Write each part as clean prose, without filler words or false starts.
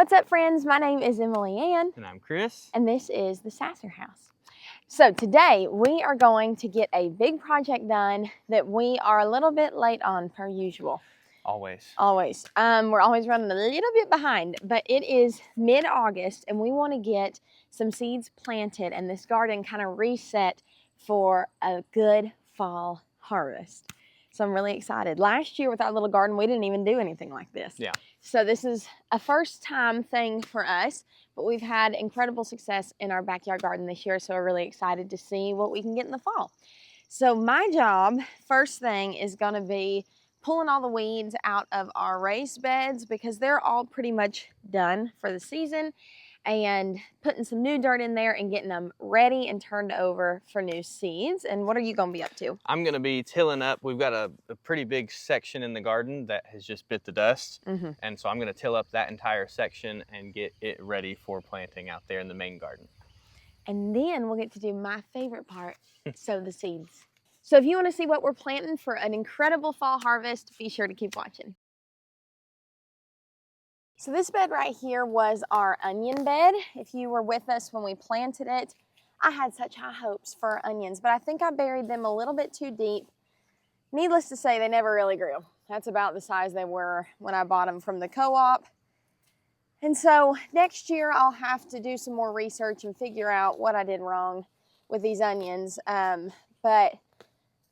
What's up, friends? My name is Emily Ann. And I'm Chris. And this is the Sasser house. So today we are going to get a big project done that we are a little bit late on per usual. Always. We're always running a little bit behind, but it is mid-August and we want to get some seeds planted and this garden kind of reset for a good fall harvest. So I'm really excited. Last year with our little garden, we didn't even do anything like this. Yeah. So this is a first time thing for us, but we've had incredible success in our backyard garden this year. So we're really excited to see what we can get in the fall. So my job, first thing, is gonna be pulling all the weeds out of our raised beds because they're all pretty much done for the season, and putting some new dirt in there and getting them ready and turned over for new seeds. And what are you gonna be up to? I'm gonna be tilling up. We've got a pretty big section in the garden that has just bit the dust. And so I'm gonna till up that entire section and get it ready for planting out there in the main garden. And then we'll get to do my favorite part, sow the seeds. So if you wanna see what we're planting for an incredible fall harvest, be sure to keep watching. So this bed right here was our onion bed. If you were with us when we planted it, I had such high hopes for onions, but I think I buried them a little bit too deep. Needless to say, they never really grew. That's about the size they were when I bought them from the co-op. And so next year I'll have to do some more research and figure out what I did wrong with these onions. But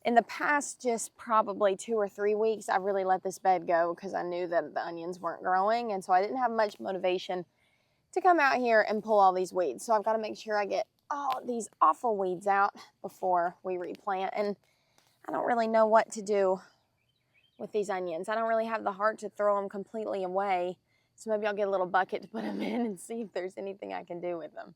in the past, just probably 2 or 3 weeks, I really let this bed go because I knew that the onions weren't growing. And so I didn't have much motivation to come out here and pull all these weeds. So I've got to make sure I get all these awful weeds out before we replant. And I don't really know what to do with these onions. I don't really have the heart to throw them completely away. So maybe I'll get a little bucket to put them in and see if there's anything I can do with them.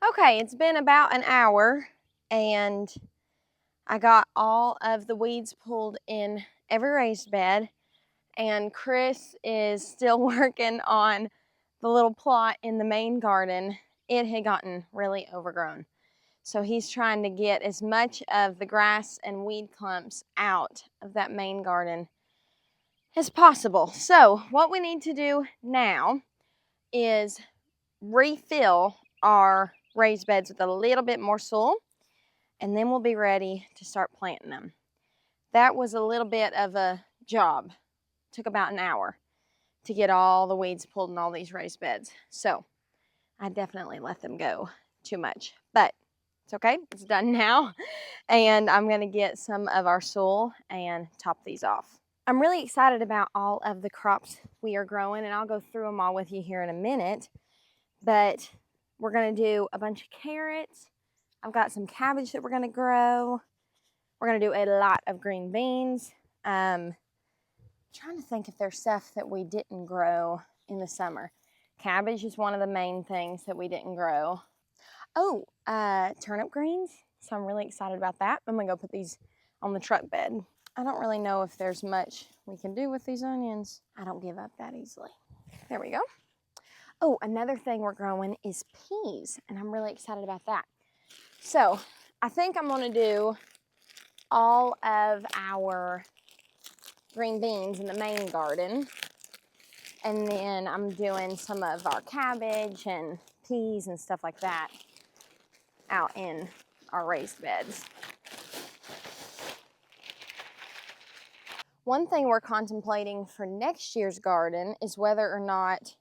Okay, it's been about an hour and I got all of the weeds pulled in every raised bed, and Chris is still working on the little plot in the main garden. It had gotten really overgrown. So he's trying to get as much of the grass and weed clumps out of that main garden as possible. So what we need to do now is refill our raised beds with a little bit more soil, and then we'll be ready to start planting them. That was a little bit of a job. Took about an hour to get all the weeds pulled in all these raised beds. So I definitely let them go too much, but it's okay, it's done now. And I'm gonna get some of our soil and top these off. I'm really excited about all of the crops we are growing, and I'll go through them all with you here in a minute. But we're gonna do a bunch of carrots. I've got some cabbage that we're gonna grow. We're gonna do a lot of green beans. Trying to think if there's stuff that we didn't grow in the summer. Cabbage is one of the main things that we didn't grow. Oh, turnip greens. So I'm really excited about that. I'm gonna go put these on the truck bed. I don't really know if there's much we can do with these onions. I don't give up that easily. There we go. Oh, another thing we're growing is peas, and I'm really excited about that. So I think I'm gonna do all of our green beans in the main garden, and then I'm doing some of our cabbage and peas and stuff like that out in our raised beds. One thing we're contemplating for next year's garden is whether or not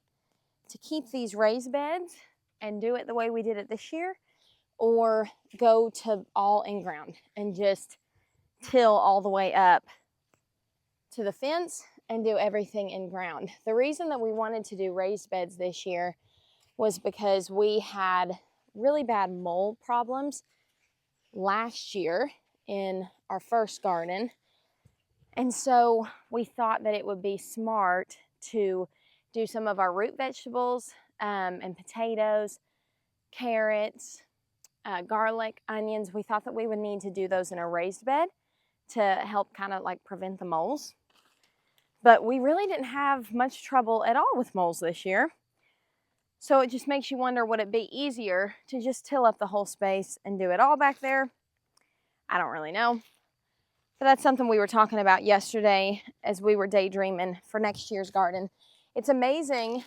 to keep these raised beds and do it the way we did it this year, or go to all in ground and just till all the way up to the fence and do everything in ground. The reason that we wanted to do raised beds this year was because we had really bad mold problems last year in our first garden. And so we thought that it would be smart to do some of our root vegetables and potatoes carrots, garlic, onions. We thought that we would need to do those in a raised bed to help kind of like prevent the moles. But we really didn't have much trouble at all with moles this year. So it just makes you wonder, would it be easier to just till up the whole space and do it all back there? I don't really know. But that's something we were talking about yesterday as we were daydreaming for next year's garden. It's amazing,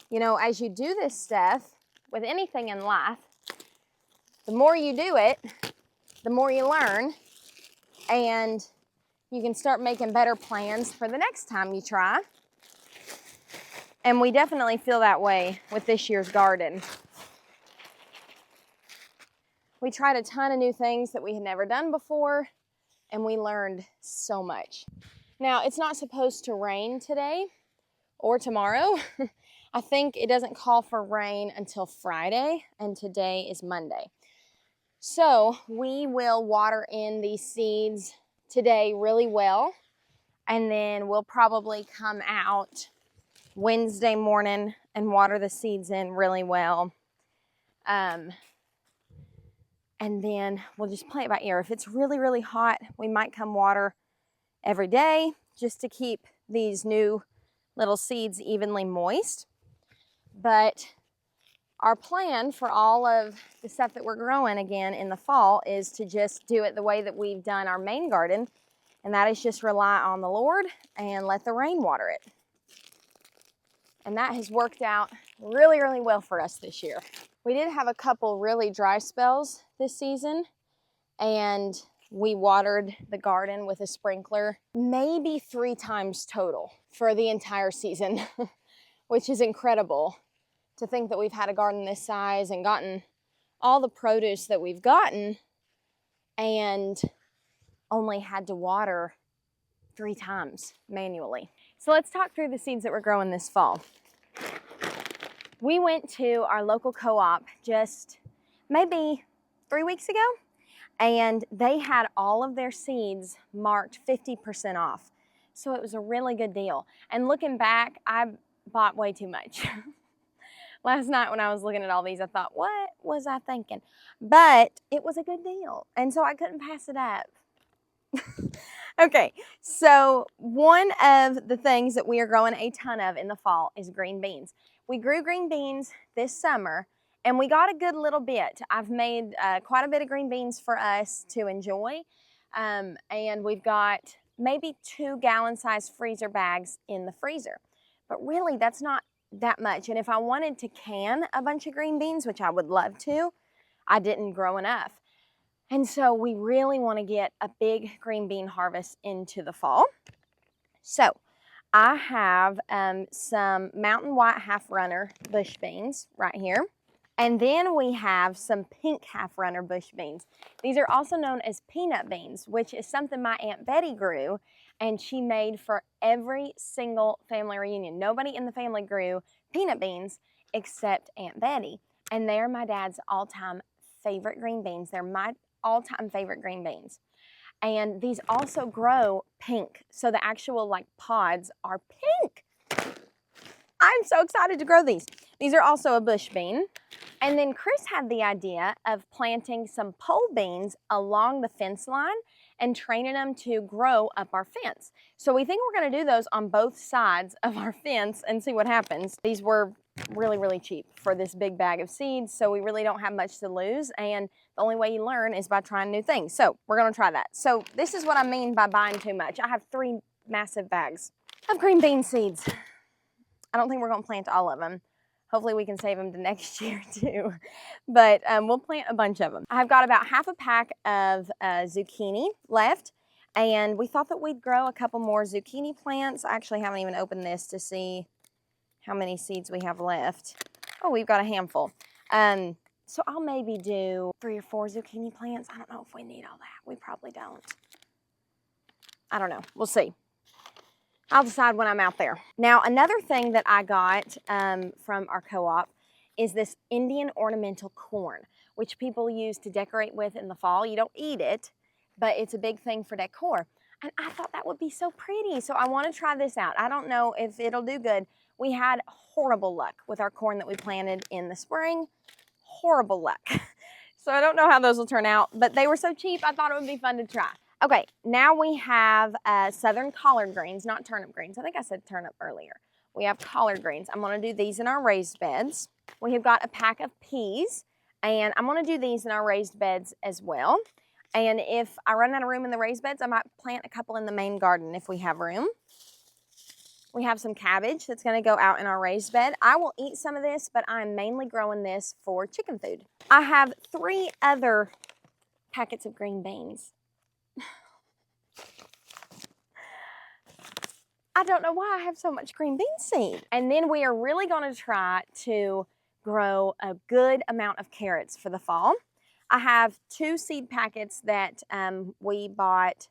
you know, as you do this stuff with anything in life, the more you do it, the more you learn, and you can start making better plans for the next time you try. And we definitely feel that way with this year's garden. We tried a ton of new things that we had never done before, and we learned so much. Now, it's not supposed to rain today or tomorrow. I think it doesn't call for rain until Friday, and today is Monday. So we will water in these seeds today really well, and then we'll probably come out Wednesday morning and water the seeds in really well. And then we'll just play it by ear. If it's really, really hot, we might come water every day just to keep these new little seeds evenly moist. But our plan for all of the stuff that we're growing again in the fall is to just do it the way that we've done our main garden, and that is just rely on the Lord and let the rain water it. And that has worked out really, really well for us this year. We did have a couple really dry spells this season, and we watered the garden with a sprinkler maybe 3 times total for the entire season, which is incredible to think that we've had a garden this size and gotten all the produce that we've gotten and only had to water 3 times manually. So let's talk through the seeds that we're growing this fall. We went to our local co-op just maybe 3 weeks ago, and they had all of their seeds marked 50% off. So it was a really good deal. And looking back, I bought way too much. Last night when I was looking at all these, I thought, what was I thinking? But it was a good deal, and so I couldn't pass it up. Okay, so one of the things that we are growing a ton of in the fall is green beans. We grew green beans this summer, and we got a good little bit. I've made quite a bit of green beans for us to enjoy, and we've got maybe 2 gallon-sized freezer bags in the freezer. But really, that's not that much. And if I wanted to can a bunch of green beans, which I would love to, I didn't grow enough. And so we really want to get a big green bean harvest into the fall. So I have some Mountain White Half Runner bush beans right here. And then we have some pink half runner bush beans. These are also known as peanut beans, which is something my Aunt Betty grew, and she made for every single family reunion. Nobody in the family grew peanut beans except Aunt Betty. And they're my dad's all-time favorite green beans. They're my all-time favorite green beans. And these also grow pink. So the actual like pods are pink. I'm so excited to grow these. These are also a bush bean. And then Chris had the idea of planting some pole beans along the fence line and training them to grow up our fence. So we think we're gonna do those on both sides of our fence and see what happens. These were really, really cheap for this big bag of seeds, so we really don't have much to lose, and the only way you learn is by trying new things. So we're gonna try that. So this is what I mean by buying too much. I have 3 massive bags of green bean seeds. I don't think we're gonna plant all of them. Hopefully we can save them to next year too. But we'll plant a bunch of them. I've got about half a pack of zucchini left, and we thought that we'd grow a couple more zucchini plants. I actually haven't even opened this to see how many seeds we have left. Oh, we've got a handful. So I'll maybe do 3 or 4 zucchini plants. I don't know if we need all that. We probably don't. I don't know. We'll see. I'll decide when I'm out there. Now, another thing that I got from our co-op is this Indian ornamental corn, which people use to decorate with in the fall. You don't eat it, but it's a big thing for decor. And I thought that would be so pretty, so I want to try this out. I don't know if it'll do good. We had horrible luck with our corn that we planted in the spring. horrible luck. So I don't know how those will turn out, but they were so cheap, I thought it would be fun to try. Okay, now we have southern collard greens, not turnip greens. I think I said turnip earlier. We have collard greens. I'm gonna do these in our raised beds. We have got a pack of peas, and I'm gonna do these in our raised beds as well. And if I run out of room in the raised beds, I might plant a couple in the main garden if we have room. We have some cabbage that's gonna go out in our raised bed. I will eat some of this, but I'm mainly growing this for chicken food. I have 3 other packets of green beans. I don't know why I have so much green bean seed. And then we are really gonna try to grow a good amount of carrots for the fall. I have 2 seed packets that we bought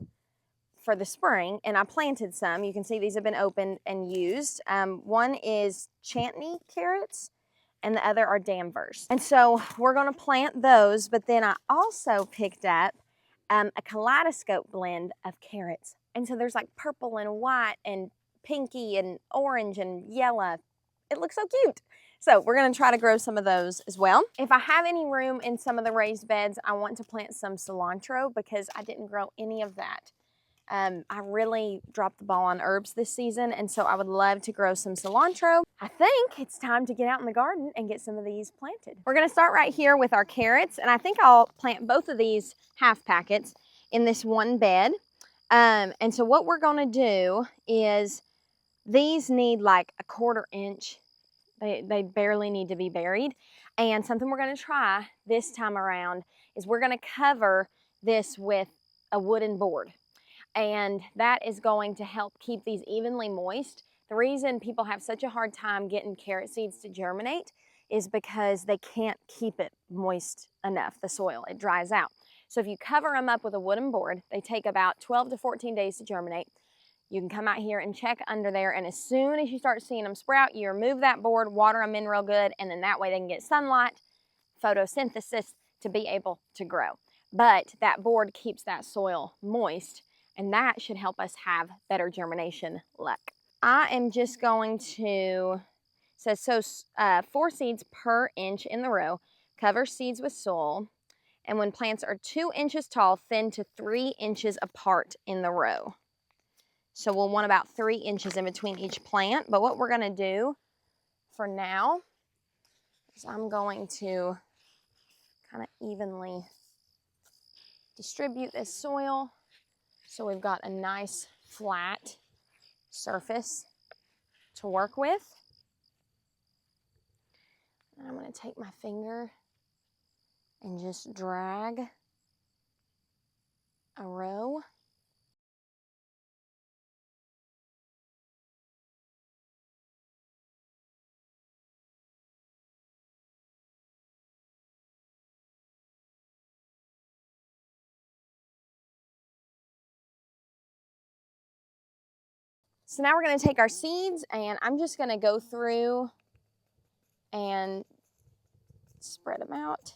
for the spring, and I planted some. You can see these have been opened and used. One is Chantney carrots, and the other are Danvers. And so we're gonna plant those, but then I also picked up a kaleidoscope blend of carrots. And so there's like purple and white and pinky and orange and yellow. It looks so cute. So we're gonna try to grow some of those as well. If I have any room in some of the raised beds, I want to plant some cilantro because I didn't grow any of that. I really dropped the ball on herbs this season, and so I would love to grow some cilantro. I think it's time to get out in the garden and get some of these planted. We're gonna start right here with our carrots, and I think I'll plant both of these half packets in this one bed. And so what we're gonna do is, these need like a 1/4 inch. They barely need to be buried. And something we're gonna try this time around is we're gonna cover this with a wooden board. And that is going to help keep these evenly moist. The reason people have such a hard time getting carrot seeds to germinate is because they can't keep it moist enough, the soil, it dries out. So if you cover them up with a wooden board, they take about 12 to 14 days to germinate. You can come out here and check under there, and as soon as you start seeing them sprout, you remove that board, water them in real good, and then that way they can get sunlight, photosynthesis, to be able to grow. But that board keeps that soil moist, and that should help us have better germination luck. I am just going to, so 4 seeds per inch in the row. Cover seeds with soil. And when plants are 2 inches tall, thin to 3 inches apart in the row. So we'll want about 3 inches in between each plant. But what we're gonna do for now is I'm going to kind of evenly distribute this soil so we've got a nice flat surface to work with. And I'm going to take my finger and just drag a row. So now we're going to take our seeds, and I'm just going to go through and spread them out.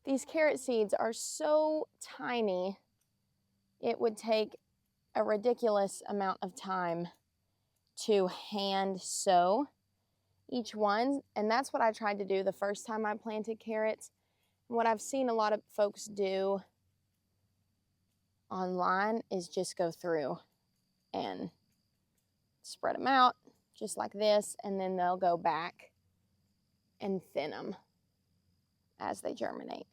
These carrot seeds are so tiny, it would take a ridiculous amount of time to hand sow each one, and that's what I tried to do the first time I planted carrots. What I've seen a lot of folks do online is just go through and spread them out just like this, and then they'll go back and thin them as they germinate.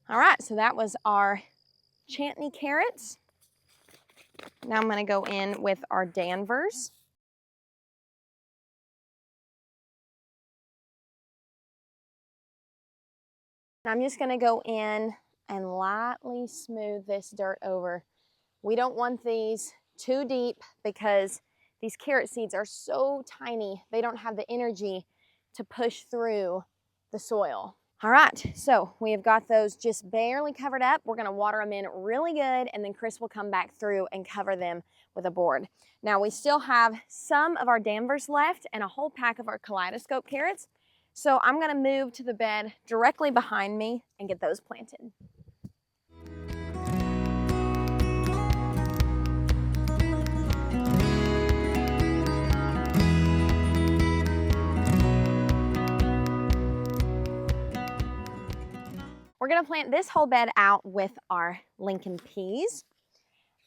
All right, so that was our Chantney carrots. Now I'm going to go in with our Danvers. I'm just going to go in and lightly smooth this dirt over. We don't want these too deep because these carrot seeds are so tiny, they don't have the energy to push through the soil. All right, so we have got those just barely covered up. We're gonna water them in really good, and then Chris will come back through and cover them with a board. Now we still have some of our Danvers left and a whole pack of our kaleidoscope carrots. So I'm gonna move to the bed directly behind me and get those planted. We're gonna plant this whole bed out with our Lincoln peas.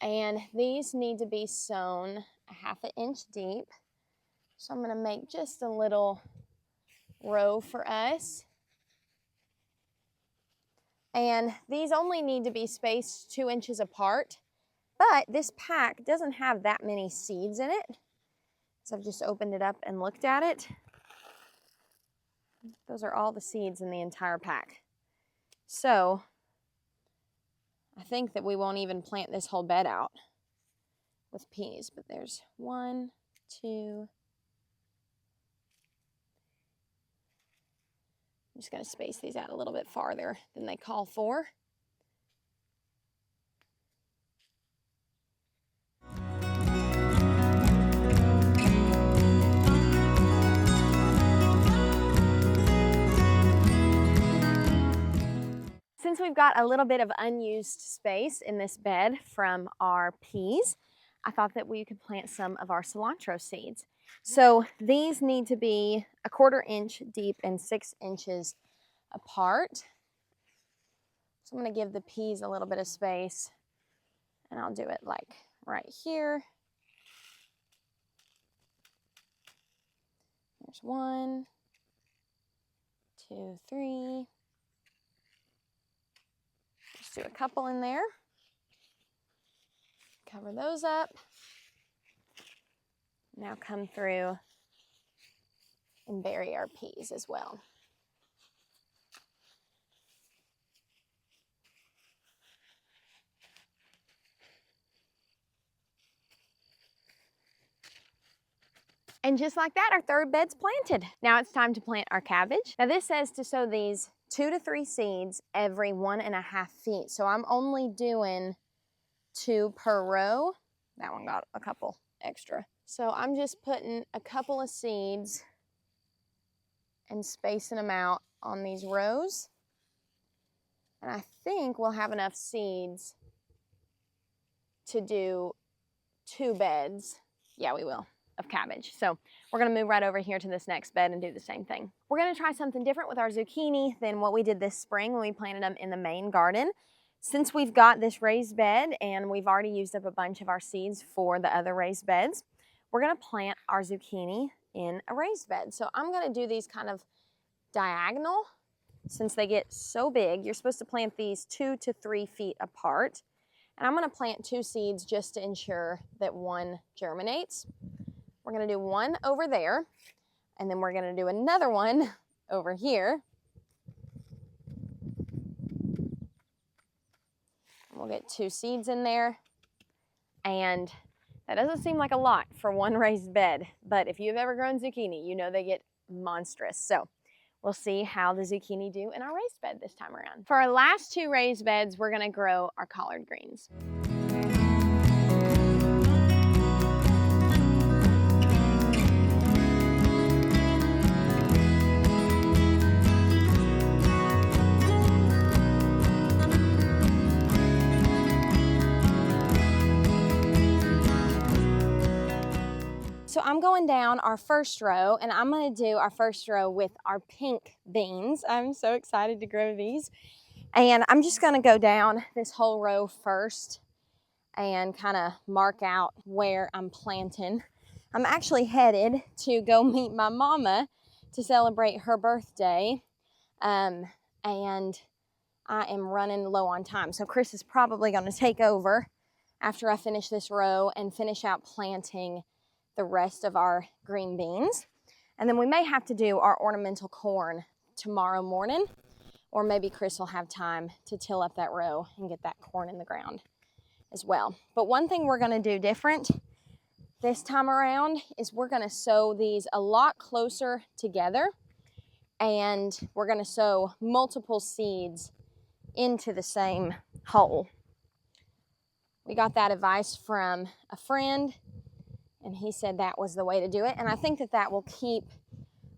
And these need to be sown a 1/2 inch deep. So I'm gonna make just a little row for us. And these only need to be spaced 2 inches apart, but this pack doesn't have that many seeds in it. So I've just opened it up and looked at it. Those are all the seeds in the entire pack. So I think that we won't even plant this whole bed out with peas, but there's 1, 2. I'm just gonna space these out a little bit farther than they call for. Since we've got a little bit of unused space in this bed from our peas, I thought that we could plant some of our cilantro seeds. So these need to be a 1/4 inch deep and 6 inches apart. So I'm gonna give the peas a little bit of space, and I'll do it like right here. There's 1, 2, 3. Just do a couple in there. Cover those up. Now come through and bury our peas as well. And just like that, our 3rd bed's planted. Now it's time to plant our cabbage. Now this says to sow these 2 to 3 seeds every 1.5 feet. So I'm only doing 2 per row. That one got a couple extra. So I'm just putting a couple of seeds and spacing them out on these rows. And I think we'll have enough seeds to do 2 beds. Yeah, we will, of cabbage. So we're gonna move right over here to this next bed and do the same thing. We're gonna try something different with our zucchini than what we did this spring when we planted them in the main garden. Since we've got this raised bed and we've already used up a bunch of our seeds for the other raised beds, we're gonna plant our zucchini in a raised bed. So I'm gonna do these kind of diagonal since they get so big. You're supposed to plant these 2 to 3 feet apart. And I'm gonna plant 2 seeds just to ensure that one germinates. We're gonna do one over there, and then we're gonna do another one over here. We'll get 2 seeds in there, and that doesn't seem like a lot for one raised bed, but if you've ever grown zucchini, you know they get monstrous. So we'll see how the zucchini do in our raised bed this time around. For our last 2 raised beds, we're gonna grow our collard greens. So I'm going down our first row, and I'm gonna do our first row with our pink beans. I'm so excited to grow these. And I'm just gonna go down this whole row first and kind of mark out where I'm planting. I'm actually headed to go meet my mama to celebrate her birthday. And I am running low on time. So Chris is probably gonna take over after I finish this row and finish out planting the rest of our green beans. And then we may have to do our ornamental corn tomorrow morning, or maybe Chris will have time to till up that row and get that corn in the ground as well. But one thing we're gonna do different this time around is we're gonna sow these a lot closer together, and we're gonna sow multiple seeds into the same hole. We got that advice from a friend, and he said that was the way to do it. And I think that that will keep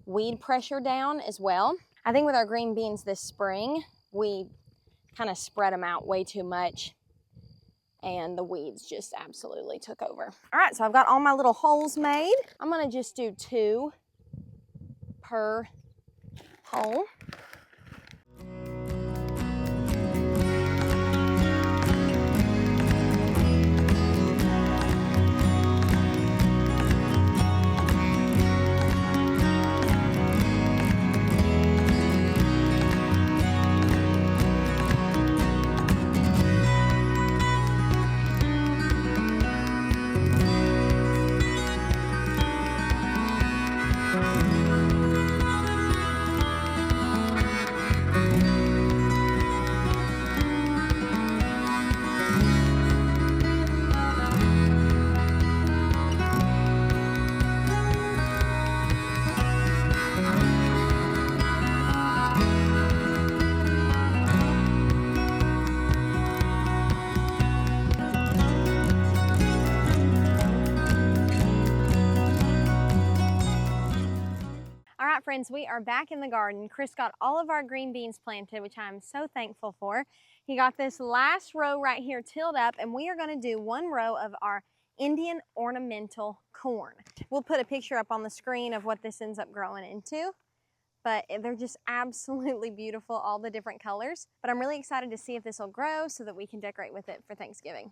weed pressure down as well. I think with our green beans this spring, we kind of spread them out way too much, and the weeds just absolutely took over. All right, so I've got all my little holes made. I'm gonna just do 2 per hole. right, friends, we are back in the garden. Chris got all of our green beans planted, which I'm so thankful for. He got this last row right here tilled up, and we are going to do one row of our Indian ornamental corn. We'll put a picture up on the screen of what this ends up growing into, but they're just absolutely beautiful, all the different colors. But I'm really excited to see if this will grow so that we can decorate with it for Thanksgiving.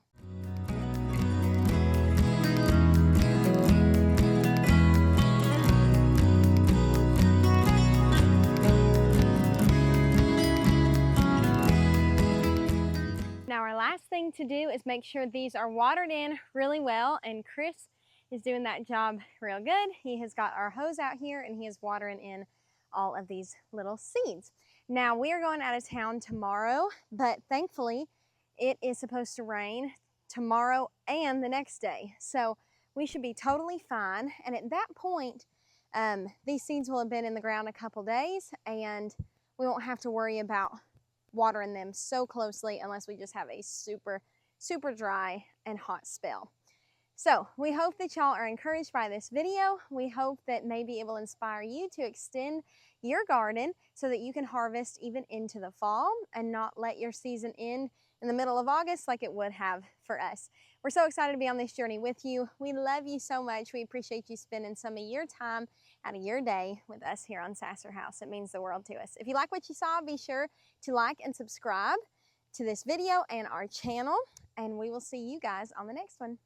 Now our last thing to do is make sure these are watered in really well, and Chris is doing that job real good. He has got our hose out here and he is watering in all of these little seeds. Now we are going out of town tomorrow, but thankfully it is supposed to rain tomorrow and the next day. So we should be totally fine. And at that point, these seeds will have been in the ground a couple days and we won't have to worry about watering them so closely unless we just have a super dry and hot spell. So we hope that y'all are encouraged by this video. We hope that maybe it will inspire you to extend your garden so that you can harvest even into the fall and not let your season end in the middle of August like it would have for us. We're so excited to be on this journey with you. We love you so much. We appreciate you spending some of your time out of your day with us here on Sasser House. It means the world to us. If you like what you saw, be sure to like and subscribe to this video and our channel, and we will see you guys on the next one.